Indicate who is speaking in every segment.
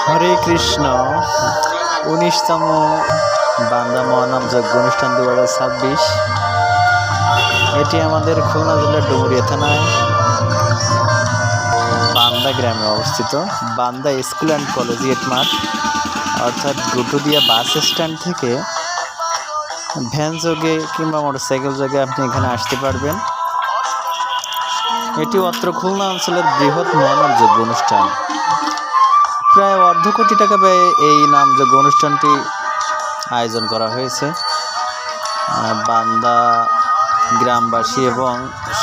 Speaker 1: হরে কৃষ্ণ। 19তম বান্দা মহানাম যজ্ঞ অনুষ্ঠান 2026। এটি আমাদের খুলনা জেলার ডুমুরিয়া থানায় বান্দা গ্রামে অবস্থিত। বান্দা স্কুল অ্যান্ড কলেজিয়েট মাঠ, অর্থাৎ গুটুদিয়া বাস স্ট্যান্ড থেকে ভ্যান যোগে কিংবা মোটরসাইকেল যোগে আপনি এখানে আসতে পারবেন। এটি অত্র খুলনা অঞ্চলের বৃহৎ মহানাম যজ্ঞ অনুষ্ঠান। প্রায় অর্ধ কোটি টাকা ব্যয়ে এই নামযজ্ঞ অনুষ্ঠানটি আয়োজন করা হয়েছে বান্দা গ্রামবাসী এবং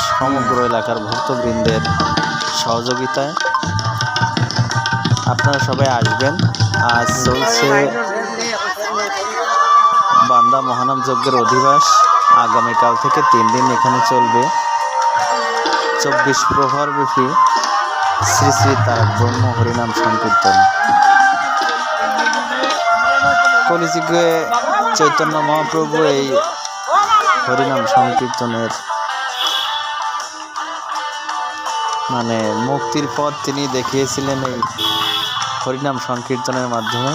Speaker 1: সমগ্র এলাকার ভক্তবৃন্দের সহযোগিতায়। আপনারা সবাই আসবেন। আজ চলছে বান্দা মহানাম যজ্ঞের অধিবাস। আগামীকাল থেকে 3 দিন এখানে চলবে। 24 প্রহর ব্যাপী শ্রী শ্রী তারক ব্রহ্ম হরিনাম সংকীর্তন। কলিযুগে চৈতন্য মহাপ্রভু এই হরিনাম সংকীর্তনের মুক্তির পথ তিনি দেখিয়েছিলেন এই হরিনাম সংকীর্তনের মাধ্যমে।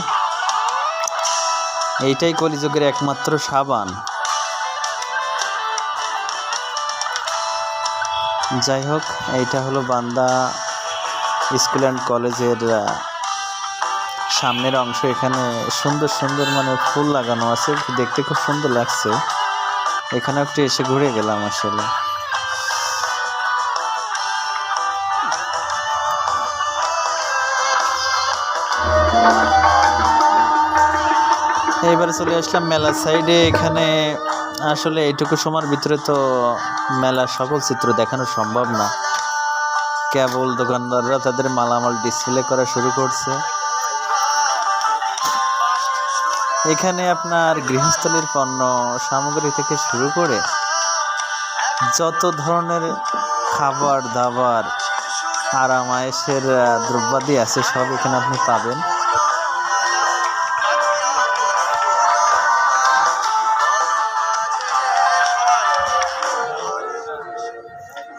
Speaker 1: এইটাই কলিযুগের একমাত্র সাবান। যাই হোক, এইটা হলো বান্দা স্কুল অ্যান্ড কলেজের সামনের অংশ। এখানে সুন্দর সুন্দর ফুল লাগানো আছে, দেখতে খুব সুন্দর লাগছে। এখানে একটু এসে ঘুরে গেলাম আসলে। এইবার চলে আসলাম মেলার সাইডে। এখানে আসলে এইটুকু সময়ের ভিতরে তো মেলার সকল চিত্র দেখানো সম্ভব না। কেবল দোকানদাররা তাদের মালামাল ডিসপ্লে করা শুরু করছে। এখানে আপনার গৃহস্থলীর পণ্য সামগ্রী থেকে শুরু করে যত ধরনের খাবার দাবার আরামায়েশের দ্রব্যাদি আছে সব এখানে আপনি পাবেন।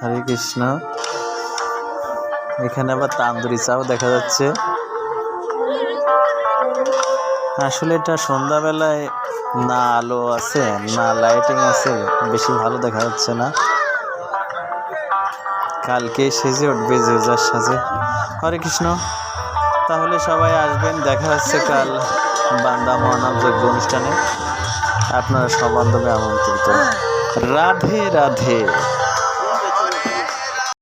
Speaker 1: হরে কৃষ্ণ। এখানে আবার তান্দুরি চাও দেখা যাচ্ছে। আসলে এটা সন্ধ্যাবেলায় না আলো আছে না লাইটিং আছে, বেশি ভালো দেখা যাচ্ছে না। কালকে সেজে উঠবে যে যার সাজে। হরে কৃষ্ণ। তাহলে সবাই আসবেন, দেখা হচ্ছে কাল বান্দা মহানাম যজ্ঞ অনুষ্ঠানে। আপনারা সব বান্ধবে আমন্ত্রিত। রাধে রাধে।